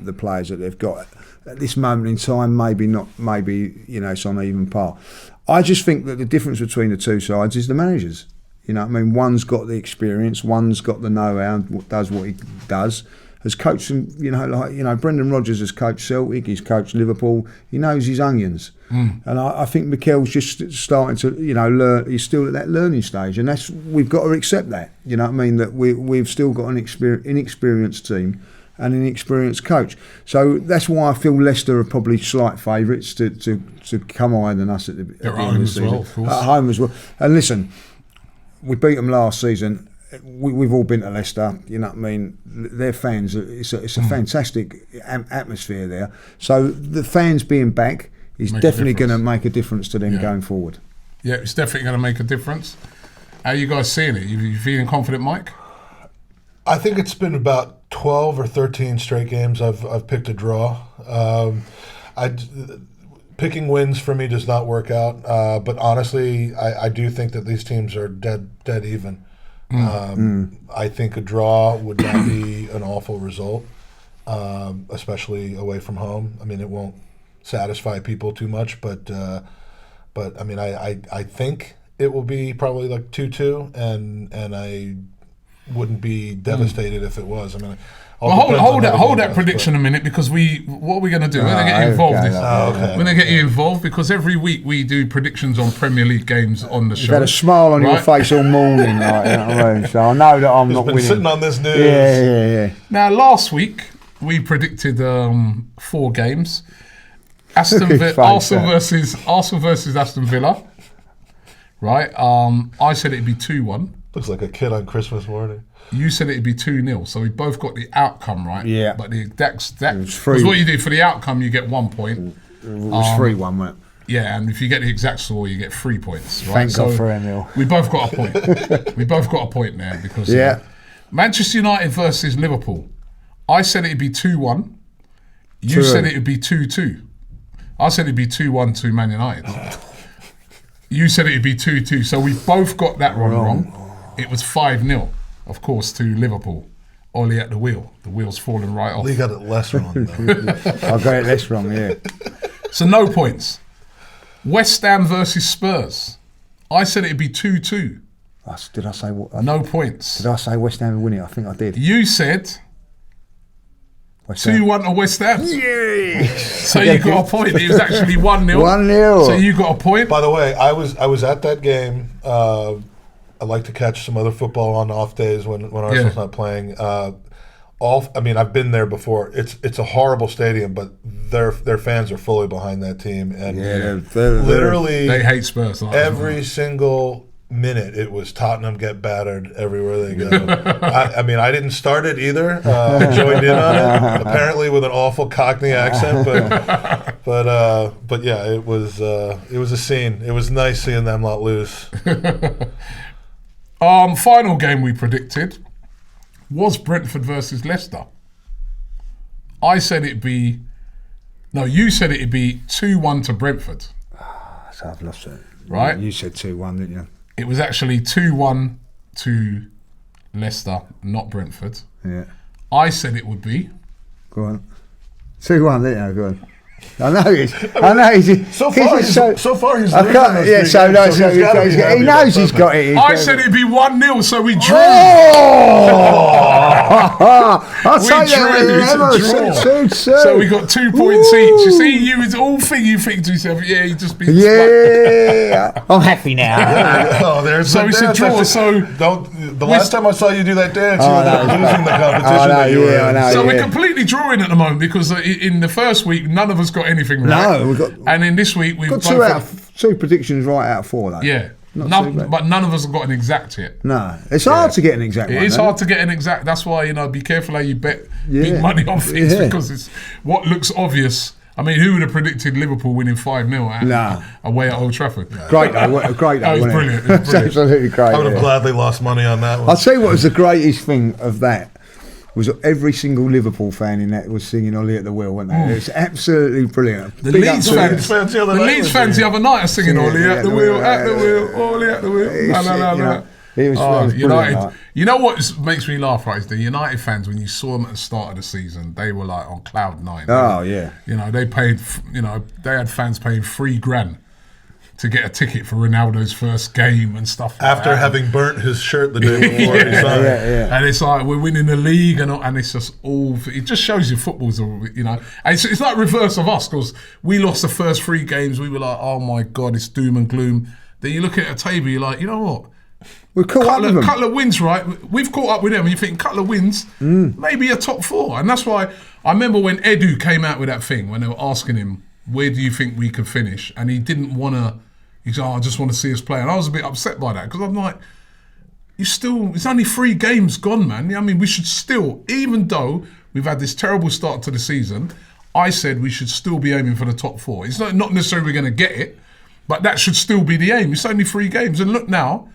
the players that they've got at this moment in time. Maybe not. Maybe, you know, it's on an even par. I just think that the difference between the two sides is the managers. You know what I mean? One's got the experience, one's got the know-how, does what he does. Has coached them, you know, like, you know, Brendan Rodgers has coached Celtic, he's coached Liverpool, he knows his onions. And I think Mikel's just starting to, you know, learn. He's still at that learning stage, and we've got to accept that. You know what I mean? That we've still got an inexperienced team and an experienced coach. So that's why I feel Leicester are probably slight favourites to come higher than us at the end of the season. Of course. At home as well. And listen, we beat them last season. We've all been to Leicester, you know what I mean? Their fans, it's a fantastic atmosphere there. So the fans being back is definitely going to make a difference to them going forward. Yeah, it's definitely going to make a difference. How are you guys seeing it? You feeling confident, Mike? I think it's been about 12 or 13 straight games I've picked a draw. Picking wins for me does not work out, but honestly, I do think that these teams are dead even. I think a draw would not be an awful result, especially away from home. I mean, it won't satisfy people too much, but I mean, I think it will be probably like 2-2, and I wouldn't be devastated if it was. I mean, hold that prediction a minute, because what are we going to do? We're going to get involved. We're going to get you involved, because every week we do predictions on Premier League games on the show. You've had a smile on your face all morning, like, you know what I mean? So I know that I'm not winning. Sitting on this news. Yeah. Now, last week we predicted 4 games. Arsenal versus Aston Villa. Right. I said it'd be 2-1. Looks like a kid on Christmas morning. You said it'd be 2-0, so we both got the outcome right. Yeah. But that's what you do. For the outcome, you get 1 point. It was 3-1, wasn't it? Yeah, and if you get the exact score, you get 3 points. Right? Thank God for Emile. We both got a point. We both got a point there, because Manchester United versus Liverpool. I said it'd be 2-1. You said it'd be 2-2. I said it'd be 2-1 to Man United. You said it'd be 2-2, so we both got that one wrong. It was 5-0, of course, to Liverpool. Ollie at the wheel. The wheel's falling right off. Lee got it less wrong, though. I got it less wrong, yeah. So no points. West Ham versus Spurs. I said it'd be 2-2. Did I say what? No points. Did I say West Ham would win it? I think I did. You said 2-1 to West Ham. Yeah. So you got a point. It was actually 1-0. 1-0. So you got a point. By the way, I was at that game. I like to catch some other football on off days when Arsenal's not playing. I've been there before. It's a horrible stadium, but their fans are fully behind that team, and literally they hate Spurs. Every single minute it was Tottenham get battered everywhere they go. I didn't start it either. I joined in on it, apparently with an awful Cockney accent, but yeah, it was a scene. It was nice seeing them not lose. Final game we predicted was Brentford versus Leicester. You said it'd be 2-1 to Brentford. So I've lost it. Right? You said 2-1, didn't you? It was actually 2-1 to Leicester, not Brentford. Yeah. I said it would be. Go on. 2-1, didn't you? Go on. I know he's. So far he's losing. He knows he's got it. I said it'd be 1-0, so we drew. I'll take that. So we got 2 points each. You see, you think to yourself, yeah, you just been. Yeah, I'm happy now. So it's a draw. So the last time I saw you do that dance, you were losing the competition. I know. So we're completely drawing at the moment because in the first week none of us got anything right. No, we got. And in this week we've got two predictions right out of 4, though. Yeah. But none of us have got an exact yet. No, it's hard to get an exact one. It is hard to get an exact. That's why, be careful how you bet big money on things because it's what looks obvious. I mean, who would have predicted Liverpool winning 5-0 away at Old Trafford? Great though, great though. It was brilliant. It was brilliant. Absolutely great. I would have gladly lost money on that one. I'll tell you what was the greatest thing of that. Was every single Liverpool fan in that was singing Ollie at the wheel, weren't they? It was absolutely brilliant. The Leeds fans the other night are singing Ollie at the wheel, Ollie at the wheel. No. It was United. You know what makes me laugh, right? Is the United fans, when you saw them at the start of the season, they were like on cloud 9. Oh, yeah. They paid, they had fans paying $3,000 to get a ticket for Ronaldo's first game and stuff like after that. Having burnt his shirt the day before he signed. And it's like we're winning the league and it's just it just shows you football's and it's like reverse of us because we lost the first 3 games. We were like, oh my God, it's doom and gloom. Then you look at a table, you're like, you know what? We've caught up with them. Couple of wins, right? We've caught up with them and you think couple of wins, maybe a top 4. And that's why I remember when Edu came out with that thing when they were asking him, where do you think we could finish? And he didn't want to. He said, I just want to see us play. And I was a bit upset by that because I'm like, it's only 3 games gone, man. I mean, we should still, even though we've had this terrible start to the season, I said we should still be aiming for the top 4. It's not necessarily we're going to get it, but that should still be the aim. It's only 3 games. And look now,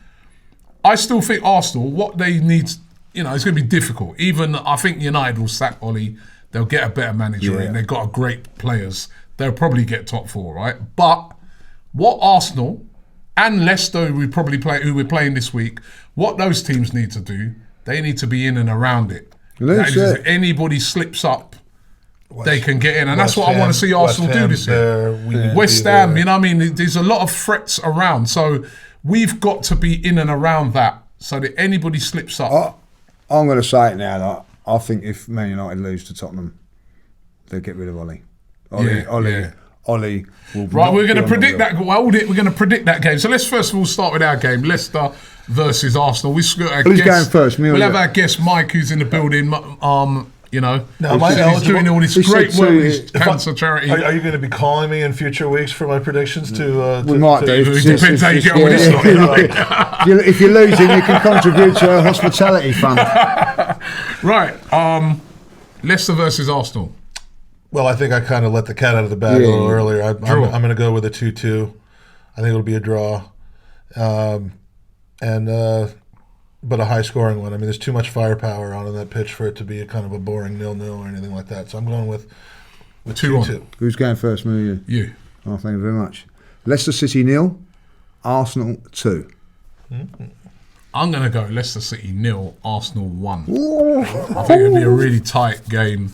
I still think Arsenal, what they need, it's going to be difficult. Even I think United will sack Ollie. They'll get a better manager in. They've got great players. They'll probably get top 4, right? But what Arsenal and Leicester, who we're playing this week, what those teams need to do, they need to be in and around it. If anybody slips up, they can get in. And that's what I want to see Arsenal do this year. West Ham, there's a lot of threats around. So we've got to be in and around that so that anybody slips up. I'm going to say it now. I think if Man United lose to Tottenham, they'll get rid of Ollie. Ollie will right, we're going to predict that. Hold it. We're going to predict that game. So let's first of all start with our game: Leicester versus Arsenal. Who's going first? We'll have our guest Mike, who's in the building. He's doing all this great work with his cancer charity. Are you going to be calling me in future weeks for my predictions? We might do. It depends how you get on with this lot. If you're losing, you can contribute to a hospitality fund. Right. Leicester versus Arsenal. Well, I think I kind of let the cat out of the bag a little earlier. I'm going to go with a 2-2. I think it'll be a draw, but a high-scoring one. I mean, there's too much firepower on that pitch for it to be a kind of a boring 0-0 or anything like that. So I'm going with 2-2. Who's going first, me or you? You. Oh, thank you very much. Leicester City 0, Arsenal 2. Mm-hmm. I'm going to go Leicester City 0, Arsenal 1. Ooh. I think it'll be a really tight game.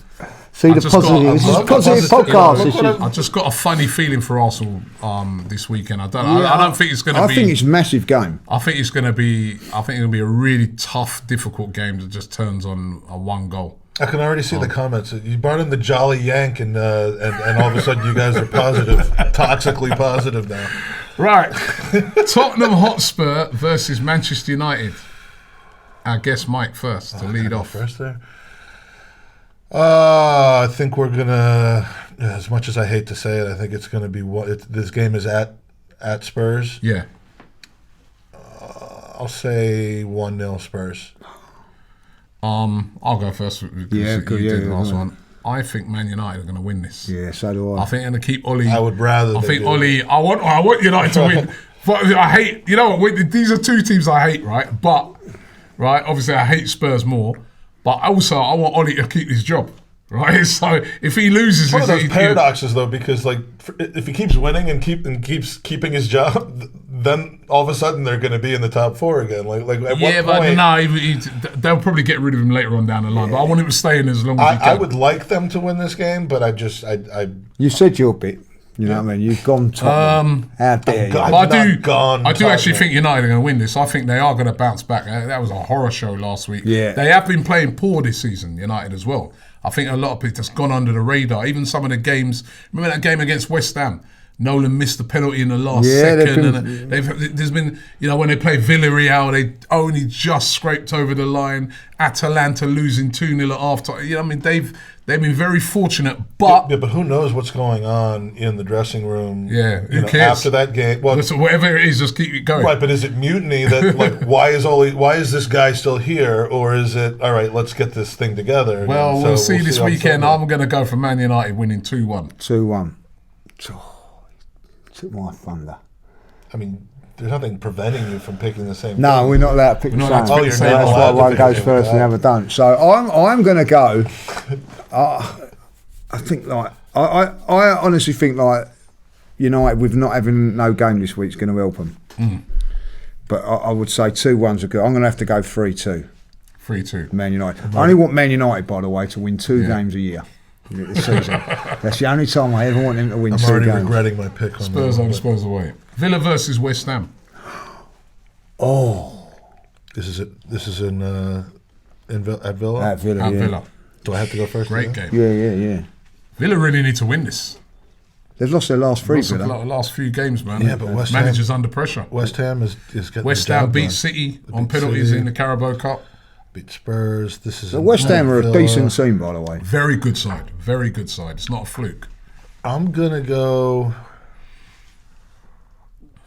See the positive. This is a positive podcast. I've just got a funny feeling for Arsenal this weekend. I don't think it's going to be. I think it's a massive game. I think it's going to be a really tough, difficult game that just turns on a one goal. I can already see the comments. You brought in the Jolly Yank, and all of a sudden you guys are positive, toxically positive now. Right, Tottenham Hotspur versus Manchester United. Our guest Mike first to lead off. First there. I think we're gonna. As much as I hate to say it, I think it's gonna be this game is at Spurs. Yeah. I'll say 1-0 Spurs. I'll go first because you did the last one. I think Man United are going to win this. Yeah, so do I. I think they're going to keep Ollie. I would rather. I want United to win, but I hate. You know what? These are two teams I hate, right? But obviously I hate Spurs more. But also I want Ollie to keep his job, right? So if he loses, it's one of those paradoxes though, because like if he keeps winning and keeps keeping his job, then all of a sudden they're going to be in the top 4 again. Like at what point? But they'll probably get rid of him later on down the line. But I want him to stay in as long as he can. I would like them to win this game, but I You said your bit. You know what I mean? You've gone Tottenham. How dare you? I do actually think United are going to win this. I think they are going to bounce back. That was a horror show last week. Yeah. They have been playing poor this season, United as well. I think a lot of people just gone under the radar. Even some of the games. Remember that game against West Ham? Nolan missed the penalty in the last second. There's been, when they play Villarreal, they only just scraped over the line. Atalanta losing 2-0 at half-time. They've been very fortunate, but who knows what's going on in the dressing room? Yeah, who cares? After that game? Well, so whatever it is, just keep it going. Right, but is it mutiny that like why is this guy still here, or is it all right? Let's get this thing together. Well, we'll see this weekend. I'm going to go for Man United winning 2-1. 2-1. Took my thunder. I mean, there's nothing preventing you from picking the same. No, thing. We're not allowed to pick the same. That's why one goes first and the other don't. So I'm going to go. I think I honestly think United with not having no game this week is going to help them. But I would say 2-1's a good. I'm going to have to go 3-2. 3-2. Man United. I only want Man United, by the way, to win 2 games a year. This season. That's the only time I ever want them to win 2 games. I'm already regretting my pick on Spurs on Spurs away. Villa versus West Ham. Oh, this is in at Villa. At Villa. Villa. Do I have to go first? Great game. Yeah. Villa really need to win this. They've lost their last 3. Last few games, man. Yeah, but West Managers under pressure. West Ham is getting. West Ham beat City on penalties in the Carabao Cup. Beat Spurs. This is. So West Ham are a decent team, by the way. Very good side. Very good side. It's not a fluke. I'm gonna go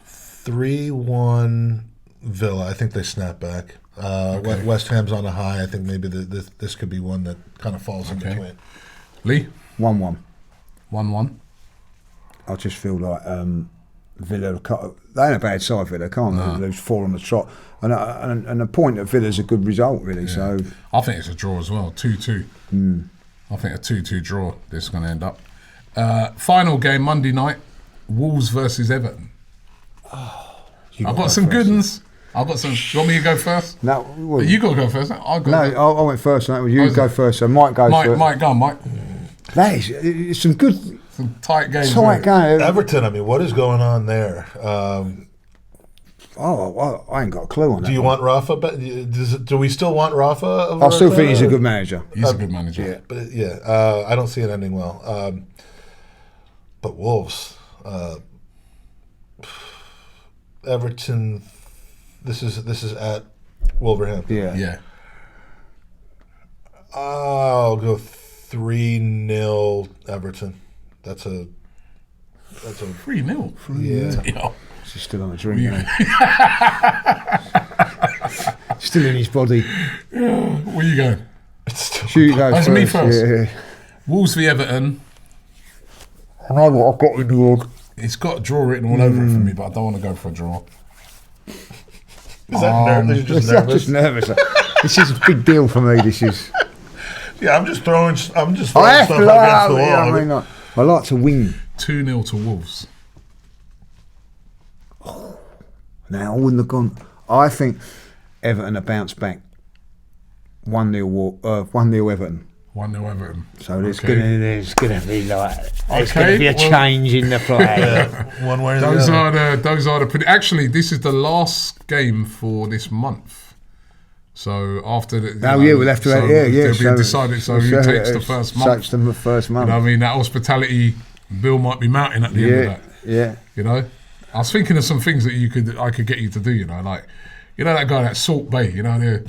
3-1 Villa. I think they snap back. Okay. West Ham's on a high. I think maybe this could be one that kind of falls in between. Lee? 1-1. 1-1. I just feel like Villa, they ain't a bad side, Villa, can't they? Lose 4 on the trot. And a point at Villa's a good result, really. Yeah. So I think it's a draw as well, 2-2. I think a 2-2 draw this is going to end up. Final game, Monday night, Wolves versus Everton. I've got some good ones. I've got some. You want me to go first? No, well, you got to go first. I went first. So you go first. So Mike goes first. Mike, go on, Mike. That is, it's some good, some tight games. Everton. I mean, what is going on there? I ain't got a clue on that. Do you want Rafa? Do we still want Rafa? I still think he's a good manager. He's a good manager. Yeah, but I don't see it ending well. But Wolves, Everton. This is at Wolverhampton. Yeah. I'll go 3-0 Everton. That's a 3-0. Yeah. She's still on a drink. Still in his body. Where you going? That's me first. Yeah. Wolves v Everton. I know what I've got in the head. It's got a draw written all over it for me, but I don't want to go for a draw. Is that nervous? I'm just nervous. This is a big deal for me. This is. Yeah, I'm just throwing stuff against the wall. I like to win. 2-0 to Wolves. Now I wouldn't have gone. I think Everton are bounced back 1-0 Everton. 1-0 Everton. So there's gonna be a well, change in the play. One way or Those the other. those are the. Actually, this is the last game for this month. So after the, we'll have to. They'll be decided. So who takes the first month? Takes them the first month. You know what I mean, that hospitality bill might be mounting at the end of that. Yeah. You know, I was thinking of some things that I could get you to do. You know, like that guy at Salt Bay. You know,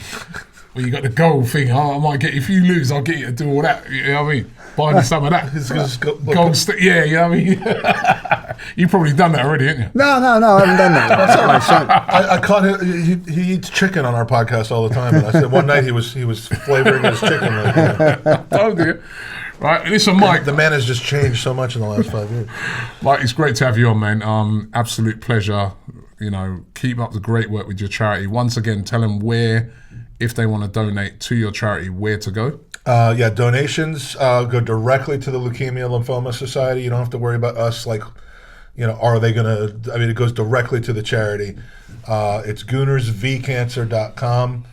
where you got the goal thing. I might get, if you lose, I'll get you to do all that. You know what I mean? Buy me some of that. Gold stick. Yeah, you know what I mean? You've probably done that already, haven't you? No, I haven't done that. I caught him. He eats chicken on our podcast all the time, and I said one night he was flavoring his chicken. Oh dear. Right, listen, Mike. The man has just changed so much in the last 5 years. Mike, it's great to have you on, man. Absolute pleasure. You know, keep up the great work with your charity. Once again, tell them where, if they want to donate to your charity, where to go. Donations go directly to the Leukemia Lymphoma Society. You don't have to worry about us, are they going to, it goes directly to the charity. It's goonersvcancer.com.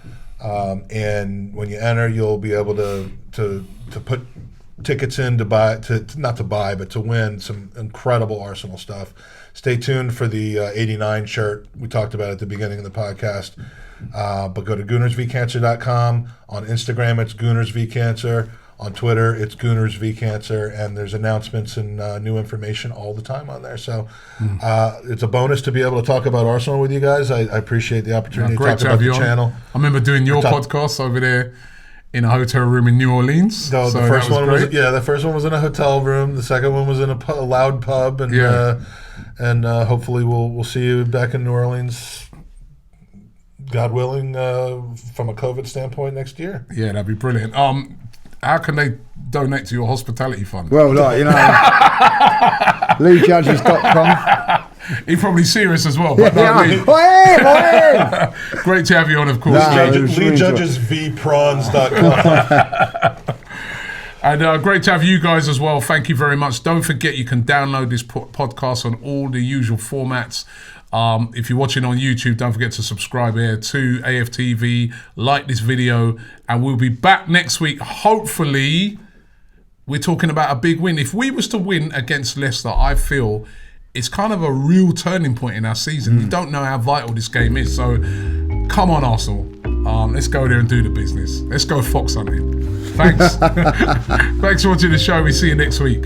And when you enter, you'll be able to put tickets in to win some incredible Arsenal stuff. Stay tuned for the 89 shirt we talked about at the beginning of the podcast. But go to goonersvcancer.com. On Instagram, it's goonersvcancer. On Twitter, it's goonersvcancer. And there's announcements and new information all the time on there. So it's a bonus to be able to talk about Arsenal with you guys. I appreciate the opportunity to talk about the channel. I remember doing your podcast over there in a hotel room in New Orleans. No, the first one was the first one was in a hotel room. The second one was in a loud pub, and hopefully we'll see you back in New Orleans, God willing, from a COVID standpoint next year. Yeah, that'd be brilliant. How can they donate to your hospitality fund? Well, LeeJudges.com. He's probably serious as well. But great to have you on, of course. LeeJudgesVPrawns.com. And great to have you guys as well. Thank you very much. Don't forget, you can download this podcast on all the usual formats. If you're watching on YouTube, don't forget to subscribe here to AFTV, like this video, and we'll be back next week. Hopefully, we're talking about a big win. If we was to win against Leicester, I feel it's kind of a real turning point in our season. You don't know how vital this game is. So come on, Arsenal. Let's go there and do the business. Let's go fox hunting. Thanks. Thanks for watching the show. We see you next week.